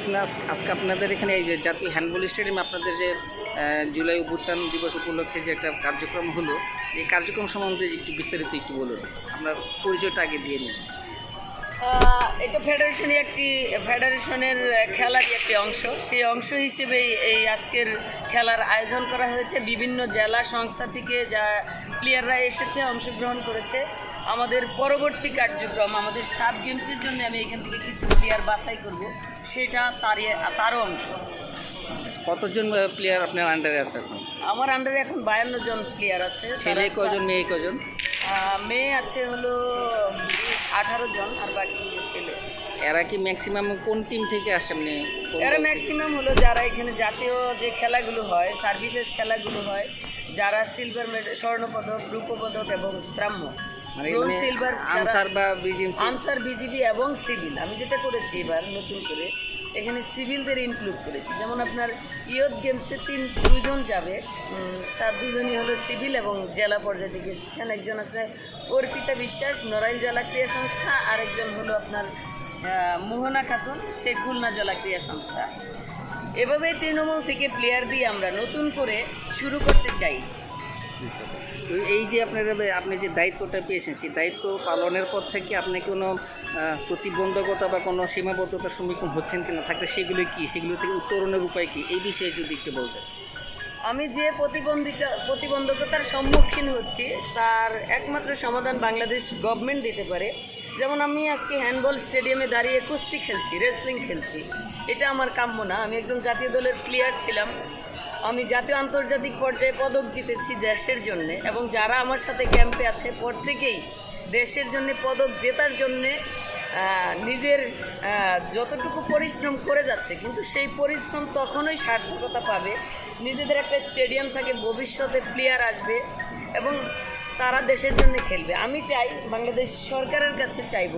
আপনার আজকে আপনাদের এখানে এই যে জাতীয় হ্যান্ডবল স্টেডিয়ামে আপনাদের যে জুলাই অভ্যুত্থান দিবস উপলক্ষে যে একটা কার্যক্রম হলো, এই কার্যক্রম সম্বন্ধে একটু বিস্তারিত একটু বলুন, আপনার পরিচয়টা আগে দিয়ে নিন। এটা ফেডারেশনের খেলারই একটি অংশ। সেই অংশ হিসেবেই এই আজকের খেলার আয়োজন করা হয়েছে। বিভিন্ন জেলা সংস্থা থেকে যা প্লেয়াররা এসেছে, অংশগ্রহণ করেছে। আমাদের পরবর্তী কার্যক্রম, আমাদের সাব গেমসের জন্য আমি এখান থেকে কিছু প্লেয়ার বাছাই করব, সেটা তারও অংশ। কতজন প্লেয়ার আপনার আন্ডারে আছে এখন? আমার আন্ডারে এখন 52 জন প্লেয়ার আছে। ছেলে কজন, মেয়ে কজন? মেয়ে আছে হলো 18 জন, আর বাকি ছেলে। এরা কি ম্যাক্সিমাম কোন টিম থেকে আসছে? এরা ম্যাক্সিমাম হলো যারা এখানে জাতীয় যে খেলাগুলো হয়, সার্ভিসেস খেলাগুলো হয়, যারা সিলভার মেডেল, স্বর্ণপদক, রূপপদক এবং ব্রাহ্ম, সিলভার, আনসার, বিজিবি এবং সিভিল। আমি যেটা করেছি এবার নতুন করে এখানে সিভিলদের ইনক্লুড করেছি। যেমন আপনার ইয়ুথ গেমসে দুজন যাবে, তার দুজনই হলো সিভিল এবং জেলা পর্যায়ে থেকে এসেছেন। একজন আছে অর্পিতা বিশ্বাস, নড়াইল জেলা ক্রীড়া সংস্থা, আরেকজন হলো আপনার মোহনা খাতুন, সে খুলনা জেলা ক্রীড়া সংস্থা। এভাবেই তৃণমূল থেকে প্লেয়ার দিয়ে আমরা নতুন করে শুরু করতে চাই। তো এই যে আপনি যে দায়িত্বটা পেয়েছেন, সেই দায়িত্ব পালনের পর থেকে আপনি কোনো প্রতিবন্ধকতা বা কোনো সীমাবদ্ধতার সম্মুখীন হচ্ছেন কিনা, থাকলে সেগুলো কি, সেগুলো থেকে উত্তরণের উপায় কি, এই বিষয়ে যদি একটু বলতেন। আমি যে প্রতিবন্ধকতার সম্মুখীন হচ্ছি তার একমাত্র সমাধান বাংলাদেশ গভর্নমেন্ট দিতে পারে। যেমন আমি আজকে হ্যান্ডবল স্টেডিয়ামে দাঁড়িয়ে কুস্তি খেলছি, রেসলিং খেলছি, এটা আমার কাম্য না। আমি একজন জাতীয় দলের প্লেয়ার ছিলাম, আমি জাতীয় আন্তর্জাতিক পর্যায়ে পদক জিতেছি দেশের জন্যে, এবং যারা আমার সাথে ক্যাম্পে আছে প্রত্যেকেই দেশের জন্য পদক জেতার জন্যে নিজের যতটুকু পরিশ্রম করে যাচ্ছে। কিন্তু সেই পরিশ্রম তখনই সার্থকতা পাবে নিজেদের একটা স্টেডিয়াম থাকে, ভবিষ্যতে প্লেয়ার আসবে এবং তারা দেশের জন্য খেলবে। আমি চাই, বাংলাদেশ সরকারের কাছে চাইব,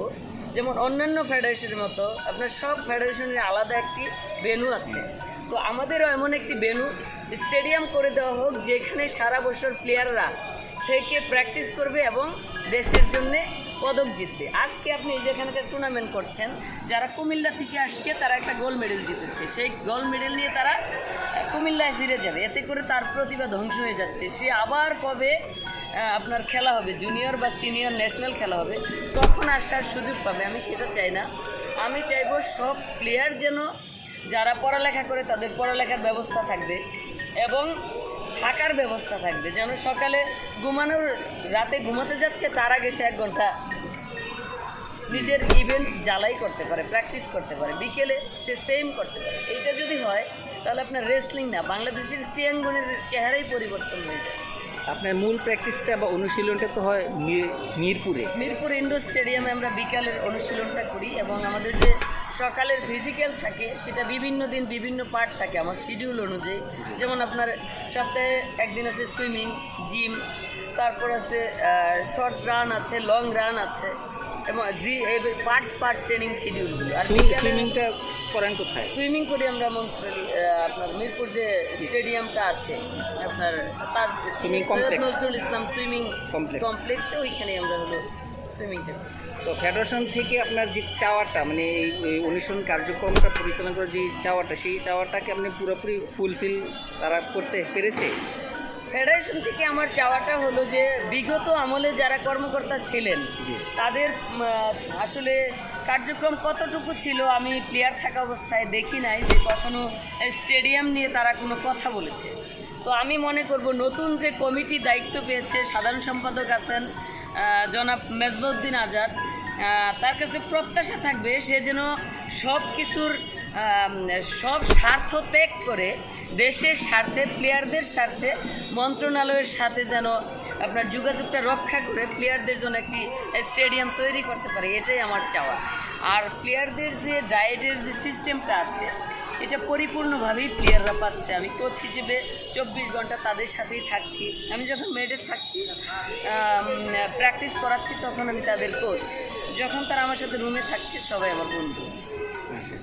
যেমন অন্যান্য ফেডারেশনের মতো আপনার সব ফেডারেশনের আলাদা একটি ভেন্যু আছে, তো আমাদেরও এমন একটি ভেন্যু স্টেডিয়াম করে দেওয়া হোক, যেখানে সারা বছর প্লেয়াররা থেকে প্র্যাকটিস করবে এবং দেশের জন্যে পদক জিতবে। আজকে আপনি যেখানকার টুর্নামেন্ট করছেন, যারা কুমিল্লা থেকে আসছে তারা একটা গোল্ড মেডেল জিতেছে, সেই গোল্ড মেডেল নিয়ে তারা কুমিল্লায় ফিরে যাবে। এতে করে তার প্রতিভা ধ্বংস হয়ে যাচ্ছে। সে আবার কবে আপনার খেলা হবে, জুনিয়র বা সিনিয়র ন্যাশনাল খেলা হবে, তখন আসার সুযোগ পাবে। আমি সেটা চাই না। আমি চাইব সব প্লেয়ার যেন, যারা পড়ালেখা করে তাদের পড়ালেখার ব্যবস্থা থাকবে এবং থাকার ব্যবস্থা থাকবে, যেন সকালে রাতে ঘুমাতে যাচ্ছে তার আগে সে 1 ঘন্টা নিজের ইভেন্ট জ্বালাই করতে পারে, প্র্যাকটিস করতে পারে, বিকেলে সে সেম করতে পারে। এইটা যদি হয় তাহলে আপনার রেসলিং না, বাংলাদেশের ক্রীড়াঙ্গনের চেহারাই পরিবর্তন হয়ে যায়। আপনার মূল প্র্যাকটিসটা বা অনুশীলনটা তো হয় মিরপুর ইনডোর স্টেডিয়ামে আমরা বিকালের অনুশীলনটা করি, এবং আমাদের যে সকালের ফিজিক্যাল থাকে সেটা বিভিন্ন দিন বিভিন্ন পার্ট থাকে আমার শিডিউল অনুযায়ী। যেমন আপনার সপ্তাহে একদিন আছে সুইমিং, জিম, তারপর আছে শর্ট রান আছে, লং রান আছে, এবং পার্ট ট্রেনিং শিডিউলগুলো। আর সুইমিংটা করেন কোথায়? সুইমিং করি আমরা আপনার মিরপুর যে স্টেডিয়ামটা আছে, আপনার নজরুল ইসলাম সুইমিং কমপ্লেক্সে, ওইখানে আমরা হলো সুইমিংটা করি। তো ফেডারেশন থেকে আপনার যে চাওয়াটা, মানে এই অনুশীলন কার্যক্রমটা পরিচালনা করার যে চাওয়াটা, সেই চাওয়াটাকে আপনি পুরোপুরি ফুলফিল তারা করতে পেরেছে? ফেডারেশন থেকে আমার চাওয়াটা হলো যে বিগত আমলে যারা কর্মকর্তা ছিলেন তাদের আসলে কার্যক্রম কতটুকু ছিল আমি প্লেয়ার থাকা অবস্থায় দেখি নাই যে কখনো স্টেডিয়াম নিয়ে তারা কোনো কথা বলেছে। তো আমি মনে করব নতুন যে কমিটি দায়িত্ব পেয়েছে, সাধারণ সম্পাদক আছেন জনাব মেজবাউদ্দিন আজাদ, তার কাছে প্রত্যাশা থাকবে সে যেন সব কিছুর সব স্বার্থ ত্যাগ করে দেশের স্বার্থে, প্লেয়ারদের স্বার্থে, মন্ত্রণালয়ের সাথে যেন আপনার যোগাযোগটা রক্ষা করে প্লেয়ারদের জন্য একটি স্টেডিয়াম তৈরি করতে পারে, এটাই আমার চাওয়া। আর প্লেয়ারদের যে ডায়েটের যে সিস্টেমটা আছে, এটা পরিপূর্ণভাবেই প্লেয়াররা পাচ্ছে। আমি কোচ হিসেবে 24 ঘন্টা তাদের সাথেই থাকছি। আমি যখন মেডে থাকছি, প্র্যাকটিস করাচ্ছি, তখন আমি তাদের কোচ। যখন তারা আমার সাথে রুমে থাকছে, সবাই আমার বন্ধু। আচ্ছা,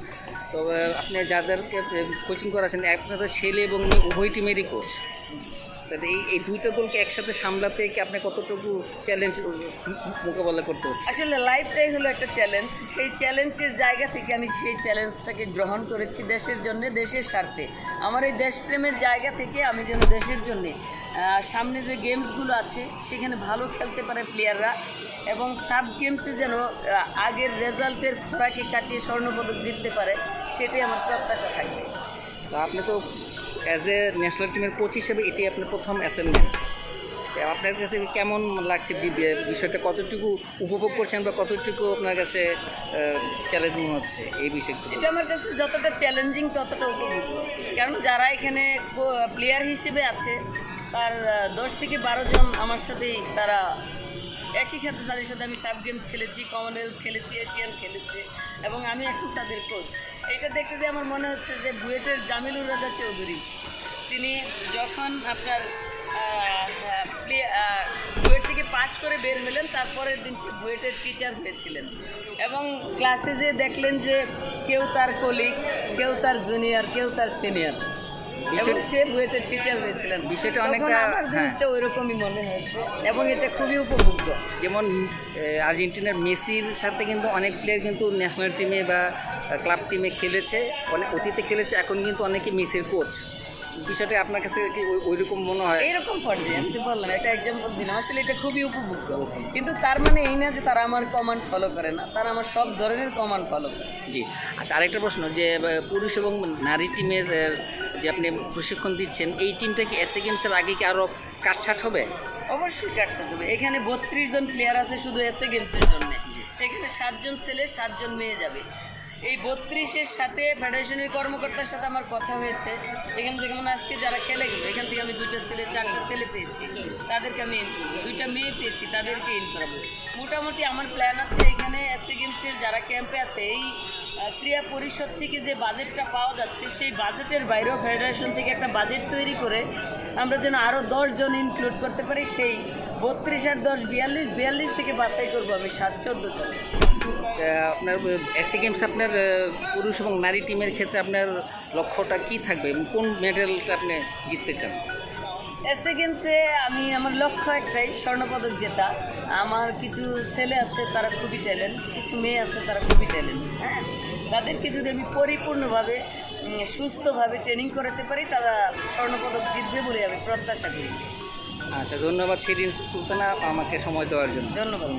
তো আপনি যাদেরকে কোচিং করাচ্ছেন, আপনাদের ছেলে এবং মেয়ে উভয় টিমেরই কোচ? তাহলে এই দুইটা দলকে একসাথে সামলাতে কি আপনি কতটুকু চ্যালেঞ্জ মোকাবেলা করতে হচ্ছে? আসলে লাইফটাই হলো একটা চ্যালেঞ্জ। সেই চ্যালেঞ্জের জায়গা থেকে আমি সেই চ্যালেঞ্জটাকে গ্রহণ করেছি দেশের জন্য, দেশের স্বার্থে। আমার এই দেশপ্রেমের জায়গা থেকে আমি যেন দেশের জন্যে সামনে যে গেমসগুলো আছে সেখানে ভালো খেলতে পারে প্লেয়াররা, এবং সাব গেমসে যেন আগের রেজাল্টের খোরাকে কাটিয়ে স্বর্ণপদক জিততে পারে, সেটাই আমার প্রত্যাশা থাকবে। তো আপনি তো অ্যাজ এ ন্যাশনাল টিমের কোচ হিসেবে এটি আপনার প্রথম অ্যাসাইনমেন্ট। আপনার কাছে কেমন লাগছে বিষয়টা, কতটুকু উপভোগ করছেন বা কতটুকু আপনার কাছে চ্যালেঞ্জ মনে হচ্ছে এই বিষয়গুলো? এটা আমার কাছে যতটা চ্যালেঞ্জিং ততটা উপভোগ্য, কারণ যারা এখানে প্লেয়ার হিসেবে আছে তার 10 থেকে 12 জন আমার সাথেই, তারা একই সাথে, তাদের সাথে আমি সাব গেমস খেলেছি, কমনওয়েলথ খেলেছি, এশিয়ান খেলেছি, এবং আমি এখন তাদের কোচ। এটা দেখতে যে আমার মনে হচ্ছে যে বুয়েটের জামিলুর রাজা চৌধুরী, তিনি যখন আপনার বুয়েট থেকে পাস করে বের হলেন, তারপরের দিন সে বুয়েটের টিচার হয়েছিলেন, এবং ক্লাসে যে দেখলেন যে কেউ তার কলিগ, কেউ তার জুনিয়র, কেউ তার সিনিয়র, এবং সে বুয়েটের টিচার হয়েছিলেন। বিষয়টা তখন অনেকটা আমার জিনিসটা ওইরকমই মনে হয়েছে, এবং এটা খুবই উপভোগ্য। যেমন আর্জেন্টিনার মেসির সাথে কিন্তু অনেক প্লেয়ার কিন্তু ন্যাশনাল টিমে বা ক্লাব টিমে খেলেছে, অনেক অতীতে খেলেছে, এখন কিন্তু অনেকে মেসির কোচ। বিষয়টা আপনার কাছে কি ওইরকম মনে হয়? এইরকম পর্যায়ে আমি তো বললাম, একটা এক্সাম্পল দিলাম, আসলে এটা খুবই উপভোগ্য। কিন্তু তার মানে এই না যে তারা আমার কমান্ড ফলো করে না, তারা আমার সব ধরনের কমান্ড ফলো করে। জি। আচ্ছা, আরেকটা প্রশ্ন, যে পুরুষ এবং নারী টিমের যে আপনি প্রশিক্ষণ দিচ্ছেন, এই টিমটা কি এসএ গেমসের আগে কি আরও কাটছাট হবে? অবশ্যই কাটতে হবে। এখানে 32 জন প্লেয়ার আছে শুধু এসএ গেমসের জন্য, সেখানে 7 জন ছেলে 7 জন মেয়ে যাবে। এই 32-এর সাথে ফেডারেশনের কর্মকর্তার সাথে আমার কথা হয়েছে। এখান থেকে মানে আজকে যারা খেলে গেলো, এখান থেকে আমি 2টা ছেলে 4টা ছেলে পেয়েছি, তাদেরকে আমি ইন করবো, 2টা মেয়ে পেয়েছি, তাদেরকে ইন করাবো। মোটামুটি আমার প্ল্যান আছে এখানে এসএ গেমসের যারা ক্যাম্পে আছে, এই ক্রীড়া পরিষদ থেকে যে বাজেটটা পাওয়া যাচ্ছে, সেই বাজেটের বাইরেও ফেডারেশন থেকে একটা বাজেট তৈরি করে আমরা যেন আরও 10 জন ইনক্লুড করতে পারি। সেই 32 আর 10 42 থেকে বাছাই করবো আমি 7-14 জন। আপনার এসএ গেমস আপনার পুরুষ এবং নারী টিমের ক্ষেত্রে আপনার লক্ষ্যটা কি থাকবে, কোন মেডেলটা আপনি জিততে চান? এসএ গেমসে আমার লক্ষ্য একটাই, স্বর্ণপদক জেতা। আমার কিছু ছেলে আছে তারা খুবই ট্যালেন্ট, কিছু মেয়ে আছে তারা খুবই ট্যালেন্ট। হ্যাঁ, তাদেরকে যদি আমি পরিপূর্ণভাবে সুস্থভাবে ট্রেনিং করাতে পারি, তারা স্বর্ণপদক জিতবে বলে আমি প্রত্যাশা করি। আচ্ছা, ধন্যবাদ শিরিন সুলতানা আমাকে সময় দেওয়ার জন্য। ধন্যবাদ।